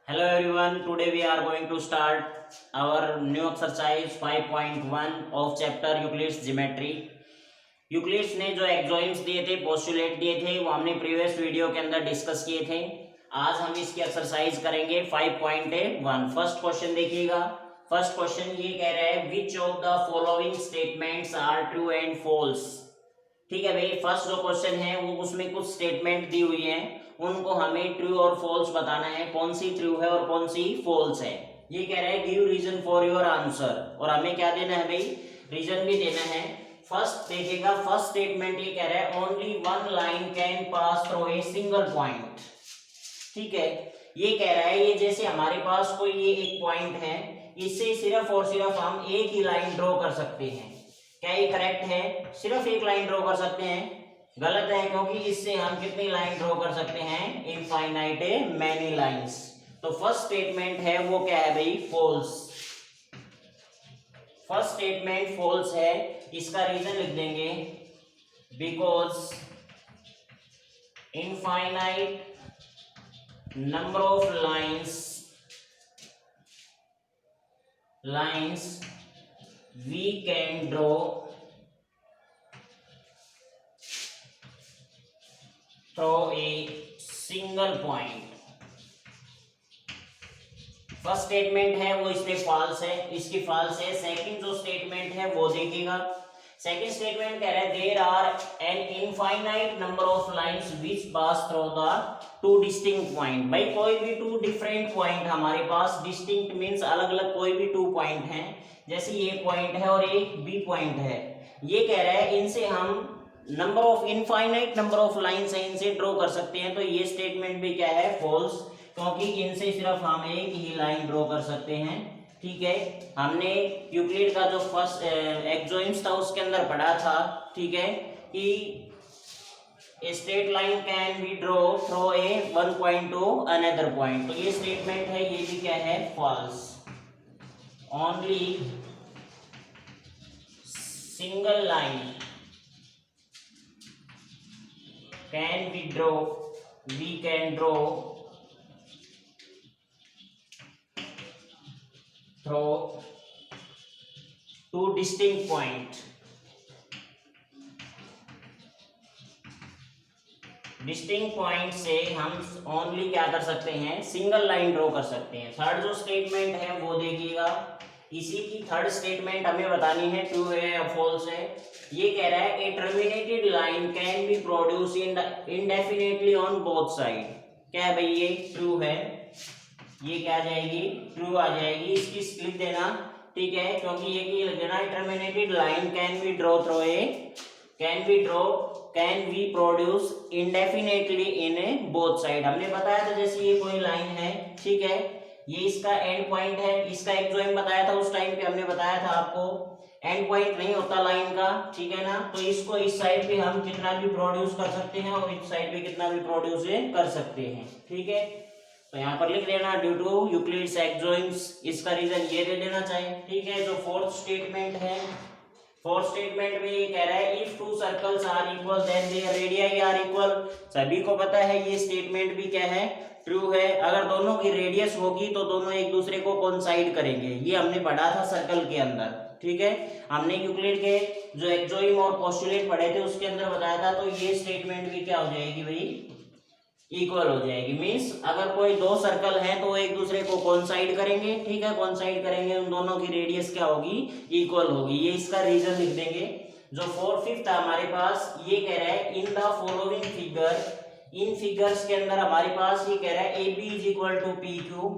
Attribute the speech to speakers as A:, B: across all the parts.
A: Hello everyone, today we are going to start our new exercise 5.1 of chapter Euclid's Geometry. Euclid's ने जो एक्सोइम्स दिए थे, postulate दिए थे, वो हमने प्रीवियस वीडियो के अंदर डिस्कस किए थे। आज हम इसकी एक्सरसाइज करेंगे 5.1। फर्स्ट क्वेश्चन देखिएगा। फर्स्ट क्वेश्चन ये कह रहा है which of the following statements are true and false. ठीक है भाई, फर्स्ट जो क्वेश्चन है वो उसमें कुछ स्टेटमेंट दी हुई है, उनको हमें ट्रू और फॉल्स बताना है, कौन सी ट्रू है और कौन सी फॉल्स है। ये कह रहा है give reason for your answer, और हमें क्या देना है भाई, रीजन भी देना है। फर्स्ट देखिएगा, फर्स्ट स्टेटमेंट ये कह रहा है only one line can pass through a single point. ठीक है, ये कह रहा है ये जैसे हमारे पास कोई ये एक पॉइंट है, इससे सिर्फ और सिर्फ हम एक ही लाइन ड्रॉ कर सकते हैं। क्या ये करेक्ट है? सिर्फ एक लाइन ड्रॉ कर सकते हैं? गलत है, क्योंकि इससे हम कितनी लाइन ड्रॉ कर सकते हैं? Infinite many lines. तो फर्स्ट स्टेटमेंट है वो क्या है भाई? फॉल्स। फर्स्ट स्टेटमेंट फॉल्स है। इसका रीजन लिख देंगे because infinite number of lines we can draw through a single point। First statement है वो इसमें फॉल्स है, इसकी फॉल्स है। सेकंड जो स्टेटमेंट है वो देखिएगा। सेकंड स्टेटमेंट कह रहा है there are an infinite number of lines which pass through the two distinct point. भाई कोई भी टू डिफरेंट पॉइंट हमारे पास, डिस्टिंक्ट मींस अलग अलग, कोई भी टू पॉइंट हैं, जैसे ये पॉइंट है और एक बी पॉइंट है। ये कह रहा है इनसे हम number of infinite number of lines है, इनसे ड्रॉ कर सकते हैं। तो ये स्टेटमेंट भी क्या है? फॉल्स, क्योंकि इनसे सिर्फ हम एक ही लाइन ड्रॉ कर सकते हैं। ठीक है, हमने यूक्लिड का जो फर्स्ट एक्सोइम्स था उसके अंदर पढ़ा था, ठीक है, कि a straight line can be drawn through a one point to another point। तो ये स्टेटमेंट है, ये भी क्या है? False. only single line can be draw, we can draw through two distinct point। Distinct point से हम ओनली क्या कर सकते हैं? सिंगल लाइन ड्रॉ कर सकते हैं। थर्ड जो स्टेटमेंट है वो देखिएगा। इसी की थर्ड स्टेटमेंट हमें बतानी है ट्रू है या फॉल्स है। ये कह रहा है a terminated line can be produce indefinitely on both side. क्या है भाई? ये ट्रू है, ये क्या आ जाएगी? ट्रू आ जाएगी। इसकी लिख देना, ठीक है, क्योंकि ये की लिख देना terminated line can B draw through a can be produce indefinitely in both side. हमने बताया था जैसे ये कोई लाइन है, ठीक है, ये इसका एंड पॉइंट है, इसका एक्सोइम बताया था उस टाइम पे, हमने बताया था आपको एंड पॉइंट नहीं होता लाइन का, ठीक है ना। तो इसको इस साइड पे हम कितना भी प्रोड्यूस कर सकते हैं और इस साइड पे कितना भी प्रोड्यूस कर सकते हैं, ठीक है। तो यहाँ पर लिख देना ड्यू टू यूक्लिड्स एक्सोइम्स, इसका रीजन ये दे देना चाहिए, ठीक है। जो फोर्थ स्टेटमेंट है, फोर्थ स्टेटमेंट में ये कह रहा है if two circles are equal then their radii are equal. सभी को पता है ये स्टेटमेंट भी क्या है? ट्रू है। अगर दोनों की रेडियस होगी तो दोनों एक दूसरे को कोइंसाइड करेंगे, ये हमने पढ़ा था सर्कल के अंदर, ठीक है। हमने यूक्लिड के जो एक्सोइम और पोस्टुलेट पढ़े थे उसके अंदर बताया था। तो ये स्टेटमेंट भी क्या हो जाएगी भाई? इक्वल हो जाएगी। मींस अगर कोई दो सर्कल हैं तो एक दूसरे को कोइंसाइड करेंगे, ठीक है, कोइंसाइड करेंगे, उन दोनों की रेडियस क्या होगी? इक्वल होगी। ये इसका रीजन लिख देंगे। जो फोर्थ फिफ्थ था हमारे पास, ये कह रहा है in the following figure, in figures के अंदर हमारे पास ये कह रहा है A B is equal to P Q,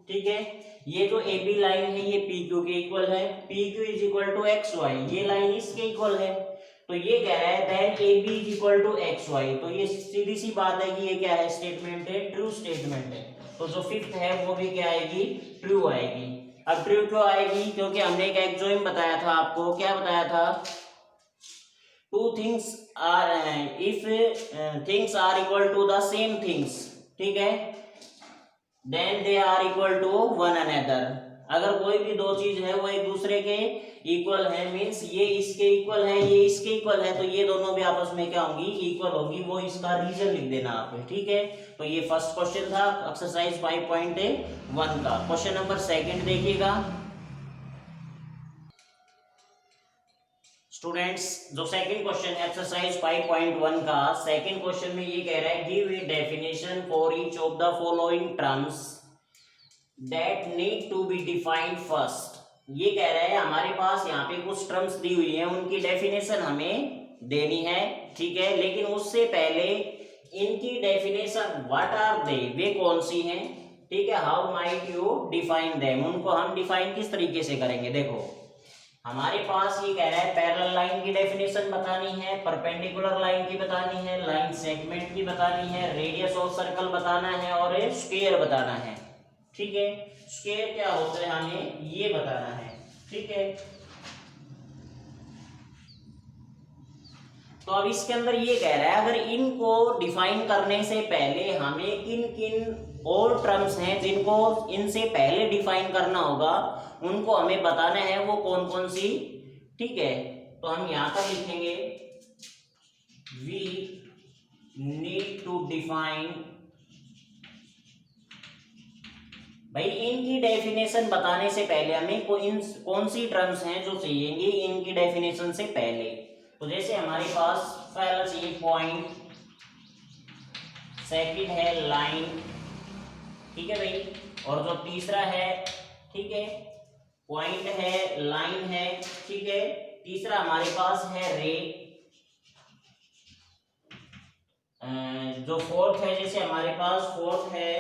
A: ठीक है। ये जो ए बी लाइन है ये पी क्यू के इक्वल है, P Q is equal to X Y, ये लाइन इसके इक्वल है। तो ये कह रहा है then A B is equal to X Y. तो ये सीधी सी बात है कि ये क्या है? स्टेटमेंट है, ट्रू स्टेटमेंट है। तो जो फिफ्थ है वो भी क्या आएगी? ट्रू आएगी। अब ट्रू क्यों आएगी? क्योंकि हमने एक एक्सोइम बताया था आपको, क्या बताया था? Two things are, if things are equal to the same things, ठीक है, then they are equal to one another. अगर कोई भी दो चीज है वो एक दूसरे के इक्वल है, मींस ये इसके इक्वल है, ये इसके इक्वल है, तो ये दोनों भी आपस में क्या होंगी, इक्वल होगी, वो इसका रीजन लिख देना आप, ठीक है। तो ये फर्स्ट क्वेश्चन था एक्सरसाइज 5.1 का। क्वेश्चन नंबर सेकंड देखिएगा स्टूडेंट्स, जो सेकंड क्वेश्चन है एक्सरसाइज 5.1 का, सेकंड क्वेश्चन में ये कह रहा है give a definition for each of the following terms that need to be defined first. ये कह रहा है हमारे पास यहाँ पे कुछ टर्म्स दी हुई हैं, उनकी डेफिनेशन हमें देनी है, ठीक है, लेकिन उससे पहले इनकी डेफिनेशन व्हाट आर दे, वे कौन सी हैं, ठीक है, how might you define them, उनको हम डिफाइन किस तरीके से करेंगे। देखो हमारे पास ये कह रहा है पैरेलल लाइन की डेफिनेशन बतानी है, परपेंडिकुलर लाइन की बतानी है, लाइन सेगमेंट की बतानी है, रेडियस ऑफ सर्कल बताना है और स्क्वायर बताना है, ठीक है। स्क्वायर क्या होता है हमें ये बताना है, ठीक है। तो अब इसके अंदर ये कह रहा है अगर इनको डिफाइन करने से पहले हमें किन किन और टर्म्स हैं जिनको इनसे पहले डिफाइन करना होगा, उनको हमें बताना है, वो कौन कौन सी, ठीक है। तो हम यहां पर लिखेंगे वी नीड टू डिफाइन, भाई इनकी डेफिनेशन बताने से पहले हमें कौन सी टर्म्स हैं जो चाहिएंगी इनकी डेफिनेशन से पहले। तो जैसे हमारे पास पहला चाहिए पॉइंट, सेकंड है लाइन, ठीक है भाई, और जो तीसरा है, ठीक है, पॉइंट है, लाइन है, ठीक है, तीसरा हमारे पास है रे, जो फोर्थ है, जैसे हमारे पास फोर्थ है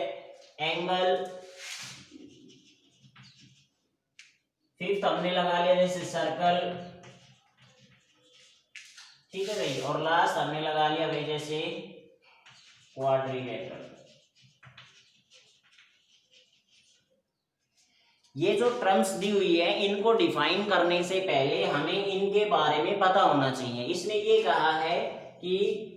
A: एंगल, फिफ्थ हमने लगा लिया जैसे सर्कल, ठीक है भाई, और लास्ट हमने लगा लिया भाई जैसे क्वाड्रिलेटरल। ये जो टर्म्स दी हुई है इनको डिफाइन करने से पहले हमें इनके बारे में पता होना चाहिए। इसने ये कहा है कि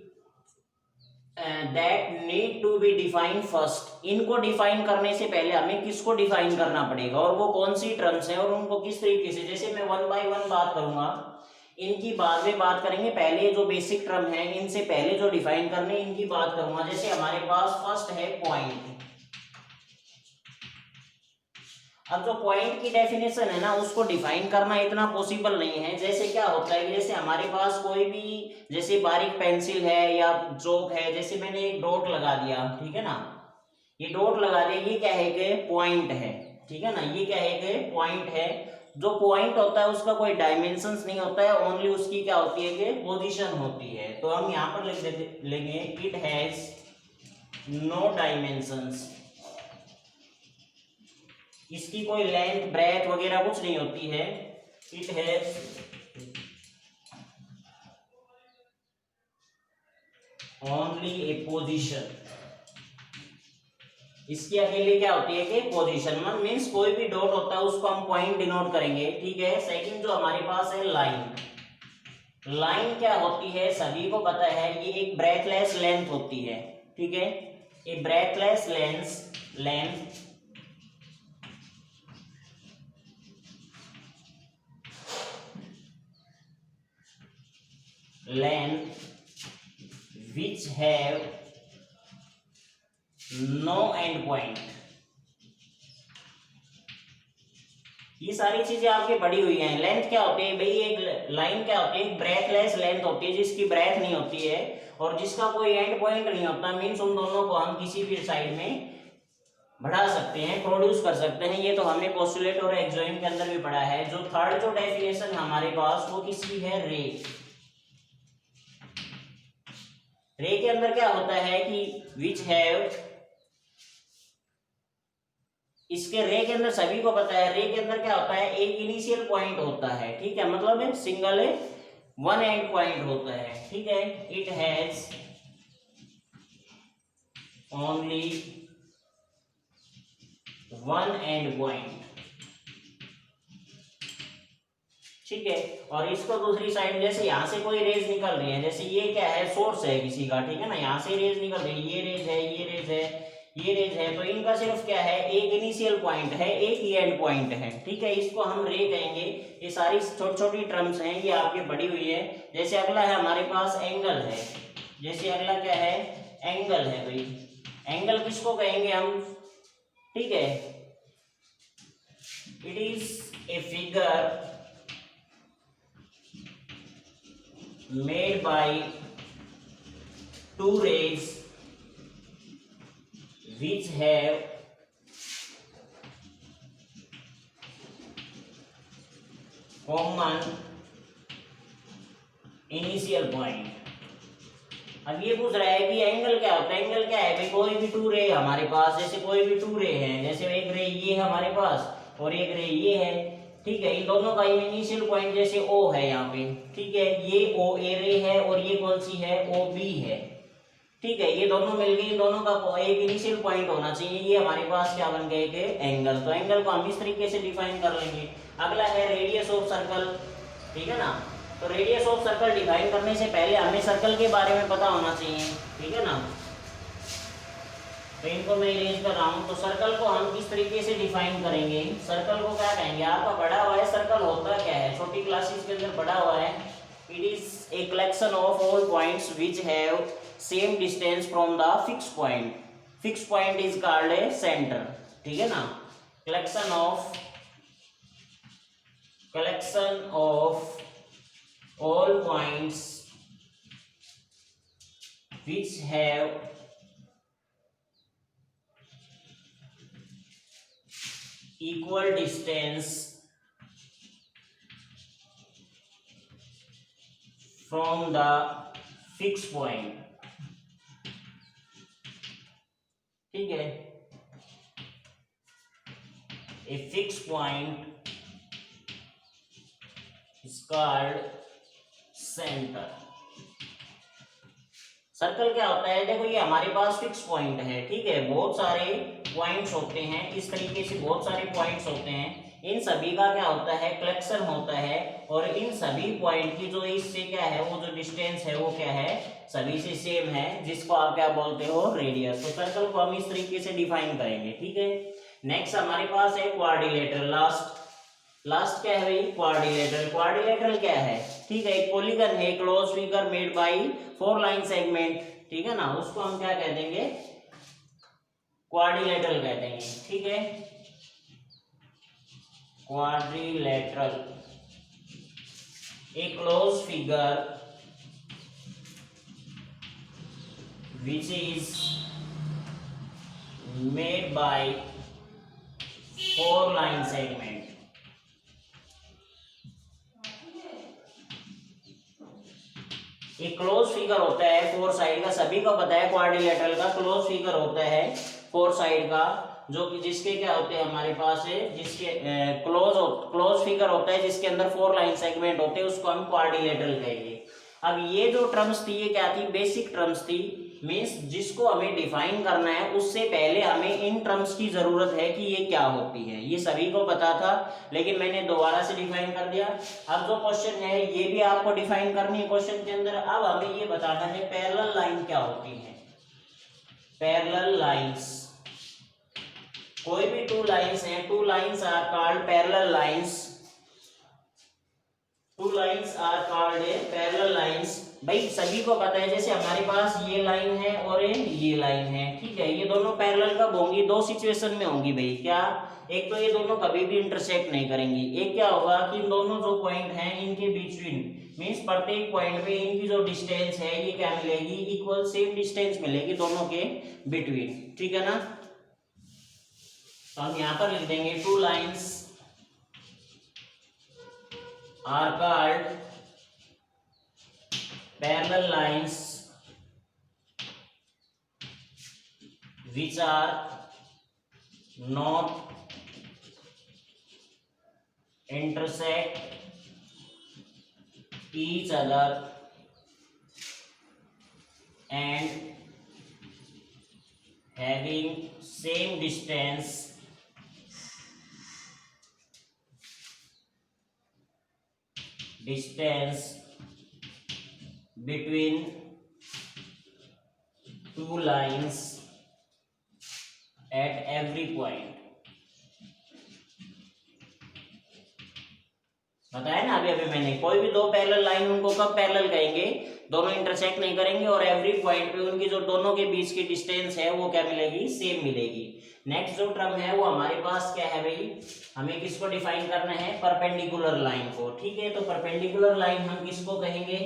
A: that need to be define first, इनको डिफाइन करने से पहले हमें किसको डिफाइन करना पड़ेगा और वो कौन सी टर्म्स हैं और उनको किस तरीके से, जैसे मैं वन बाय वन बात करूंगा, इनकी बाद में बात करेंगे, पहले जो बेसिक टर्म है इनसे पहले जो डिफाइन करने इनकी बात करूंगा। जैसे हमारे पास फर्स्ट है पॉइंट, अब जो पॉइंट की डेफिनेशन है ना उसको डिफाइन करना इतना पॉसिबल नहीं है। जैसे क्या होता है, जैसे हमारे पास कोई भी जैसे बारीक पेंसिल है या चौक है, जैसे मैंने एक डॉट लगा दिया, ठीक है ना, ये डॉट लगा दिया, ये क्या है कि पॉइंट है, ठीक है ना, ये क्या है कि पॉइंट है। जो पॉइंट होता है उसका कोई डायमेंशंस नहीं होता है, ओनली उसकी क्या होती है कि पोजीशन होती है। तो हम यहाँ पर लिख लेंगे इट हैज नो डायमेंशंस, इसकी कोई लेंथ ब्रेथ वगैरह कुछ नहीं होती है। It has only A position, इसकी अकेले क्या होती है कि पोजीशन, मीन्स कोई भी डॉट होता है उसको हम पॉइंट डिनोट करेंगे, ठीक है। सेकंड जो हमारे पास है लाइन, लाइन क्या होती है सभी को पता है, ये एक ब्रेथलेस लेंथ होती है, ठीक है, ये breathless length which have no end point। ये सारी चीजें आपके पढ़ी हुई हैं। लेंथ क्या होती है भाई, एक लाइन क्या होती है, ब्रेथलेस लेंथ होती है जिसकी ब्रेथ नहीं होती है और जिसका कोई एंड पॉइंट नहीं होता, मीन्स उन दोनों को हम किसी भी साइड में बढ़ा सकते हैं, प्रोड्यूस कर सकते हैं। ये तो हमने पोस्टुलेट और एक्सोइम के अंदर भी पढ़ा है। जो थर्ड जो डेफिनेशन हमारे पास वो किसकी है, रे। रे के अंदर क्या होता है कि विच हैव, इसके रे के अंदर सभी को पता है, रे के अंदर क्या होता है, एक इनिशियल पॉइंट होता है, ठीक है, मतलब सिंगल वन एंड पॉइंट होता है, ठीक है। It has only one and point, ठीक है। और इसको दूसरी साइड, जैसे यहाँ से कोई रेज निकल रही है, जैसे ये क्या है, सोर्स है किसी का, ठीक है ना, यहाँ से रेज निकल रही है, ये रेज है, ये रेज है, ये रेज है, तो इनका सिर्फ क्या है, एक इनिशियल पॉइंट है, एक ही एंड पॉइंट है, ठीक है, इसको हम रे कहेंगे। ये सारी छोटी छोटी टर्म्स हैं, ये आपके पढ़ी हुई है। जैसे अगला है हमारे पास एंगल है, जैसे अगला क्या है, एंगल है भाई। एंगल किसको कहेंगे हम, ठीक है, it is a figure made by two rays which have common initial point। अब ये पूछ रहा है कि एंगल क्या होता है। एंगल क्या है भाई, कोई भी टू रे हमारे पास, जैसे कोई भी टू रे है, जैसे एक रे ये है हमारे पास और एक रे ये है, ठीक है, इन दोनों का इनिशियल पॉइंट जैसे O है यहाँ पे, ठीक है, ये O A रे है और ये कौन सी है, OB है, ठीक है, ये दोनों मिल गई, दोनों का एक इनिशियल पॉइंट होना चाहिए। ये हमारे पास क्या बन गए कि एंगल। तो एंगल को हम इस तरीके से डिफाइन कर लेंगे। अगला है रेडियस ऑफ सर्कल, ठीक है ना। तो रेडियस ऑफ सर्कल डिफाइन करने से पहले हमें सर्कल के बारे में पता होना चाहिए, ठीक है ना। तो इनको मैं इरेज कर रहा हूँ। तो सर्कल को हम किस तरीके से डिफाइन करेंगे, सर्कल को क्या कहेंगे, आपका पढ़ा हुआ है सर्कल होता क्या है, छोटी क्लासेस के अंदर पढ़ा हुआ है, it is a collection of all points which have same distance from the fix point. Fix point is called a centre, ठीक है ना। Collection of all points which have equal distance from the fixed point, ठीक है। A fixed point is called centre. Circle क्या होता है, देखो ये हमारे पास फिक्स पॉइंट है, ठीक है, बहुत सारे पॉइंट्स होते हैं, इस तरीके से बहुत सारे पॉइंट्स होते हैं, इन सभी का क्या होता है, कलेक्शन होता है, और इन सभी पॉइंट की जो इससे क्या है, वो जो डिस्टेंस है वो क्या है, सभी से सेम है, जिसको आप क्या बोलते हो, रेडियस। तो सर्कल को हम इस तरीके से डिफाइन करेंगे, ठीक है। नेक्स्ट हमारे पास है क्वाड्रिलेटरल। लास्ट क्या है भाई, क्वाड्रिलेटरल। क्वाड्रिलेटरल क्या है, ठीक है, एक पॉलीगन है, close figure made bye 4 line segment, ठीक है ना, उसको हम क्या कह देंगे, क्वाड्रिलेटरल कह देंगे, ठीक है। Quadrilateral, A close figure which is made by 4 line segment। एक क्लोज फिगर होता है 4 साइड का, सभी को पता है क्वाड्रिलेटरल का क्लोज फिगर होता है 4 साइड का, जो कि जिसके क्या होते हैं हमारे पास है, जिसके क्लोज फिगर होता है जिसके अंदर 4 लाइन सेगमेंट होते हैं, उसको हम क्वाड्रिलेटरल कहेंगे। अब ये जो टर्म्स थी ये क्या थी, बेसिक टर्म्स थी, मींस जिसको हमें डिफाइन करना है उससे पहले हमें इन टर्म्स की जरूरत है कि ये क्या होती है। ये सभी को पता था, लेकिन मैंने दोबारा से डिफाइन कर दिया। अब जो क्वेश्चन है ये भी आपको डिफाइन करनी है क्वेश्चन के अंदर। अब हमें ये बताना है पैरेलल लाइन क्या होती है। पैरेलल लाइंस, कोई भी 2 लाइंस हैं, 2 lines are called parallel lines. 2 lines are called parallel lines. भाई सभी को पता है, जैसे हमारे पास ये लाइन है और ये लाइन है, ठीक है, ये दोनों पैरेलल कब होंगी, 2 सिचुएशन में होंगी भाई। क्या, एक तो ये दोनों कभी भी इंटरसेक्ट नहीं करेंगी, एक क्या होगा कि इन दोनों जो पॉइंट हैं इनके बिटवीन, मींस प्रत्येक पॉइंट पे इनकी जो डिस्टेंस है ये क्या मिलेगी, इक्वल सेम डिस्टेंस मिलेगी दोनों के बिटवीन, ठीक है ना। तो हम यहाँ पर लिख देंगे 2 lines are called parallel lines which are not intersect each other and having same distance between 2 lines at every point. बताया ना अभी अभी मैंने, कोई भी दो पैरेलल लाइन उनको कब पैरेलल कहेंगे, दोनों इंटरसेक्ट नहीं करेंगे और एवरी पॉइंट पे उनकी जो दोनों के बीच की डिस्टेंस है वो क्या मिलेगी, सेम मिलेगी। नेक्स्ट जो टर्म है वो हमारे पास क्या है भाई, हमें किसको डिफाइन करना है, परपेंडिकुलर लाइन को। ठीक है, तो परपेंडिकुलर लाइन हम किसको कहेंगे,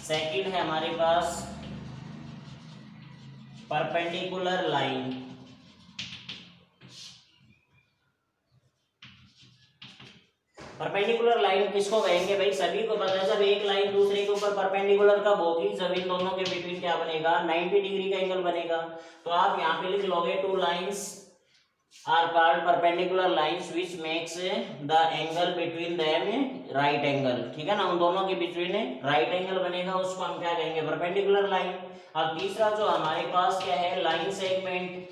A: सेकंड है हमारे पास परपेंडिकुलर लाइन। परपेंडिकुलर लाइन किसको कहेंगे भाई, सभी को पता है जब एक लाइन दूसरे के ऊपर परपेंडिकुलर कब होगी, जब इन दोनों के बीच क्या बनेगा, 90 डिग्री का एंगल बनेगा। तो आप यहाँ पे लिख लोगे two lines are called perpendicular lines which makes the angle between them right angle. ठीक है ना, उन दोनों के बीच में राइट एंगल बनेगा, उसको हम क्या कहेंगे, परपेंडिकुलर लाइन। अब तीसरा जो हमारे पास क्या है, लाइन सेगमेंट।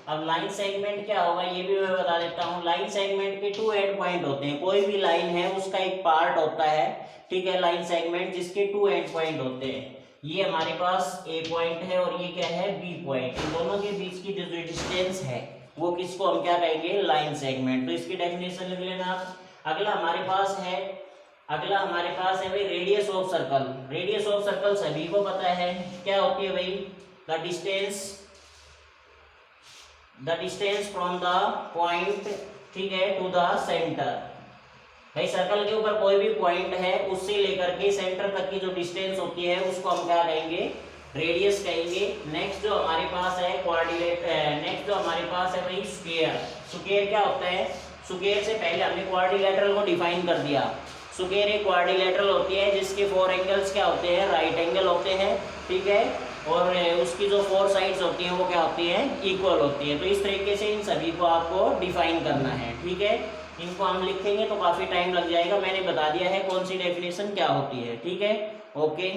A: अब लाइन सेगमेंट क्या होगा ये भी मैं बता देता हूँ। लाइन सेगमेंट के टू एंड पॉइंट होते हैं, कोई भी लाइन है उसका एक पार्ट होता है, ठीक है, लाइन सेगमेंट जिसके टू एंड पॉइंट होते हैं। ये हमारे पास ए पॉइंट है और ये क्या है, बी पॉइंट। इन दोनों के बीच की जो डिस्टेंस है वो किसको हम क्या कहेंगे, लाइन सेगमेंट। तो इसकी डेफिनेशन लिख लेना आप। अगला हमारे पास है भाई radius of circle. Radius of circle सभी को पता है क्या होती है भाई, the distance from the point, ठीक है, टू द सेंटर। भाई सर्कल के ऊपर कोई भी पॉइंट है उससे लेकर के सेंटर तक की जो डिस्टेंस होती है उसको हम क्या कहेंगे, रेडियस कहेंगे। नेक्स्ट जो हमारे पास है नेक्स्ट जो हमारे पास है भाई स्क्वायर। स्क्वायर क्या होता है, स्क्वायर से पहले हमने क्वाड्रिलेटरल को डिफाइन कर दिया। स्क्वायर एक क्वाड्रिलेटरल होती है जिसके फोर एंगल्स क्या होते हैं, राइट एंगल होते हैं, ठीक है, और उसकी जो फोर साइड्स होती हैं वो क्या होती हैं, इक्वल होती है। तो इस तरीके से इन सभी को आपको डिफाइन करना है। ठीक है, इनको हम लिखेंगे तो काफी टाइम लग जाएगा, मैंने बता दिया है कौन सी डेफिनेशन क्या होती है। ठीक है, ओके।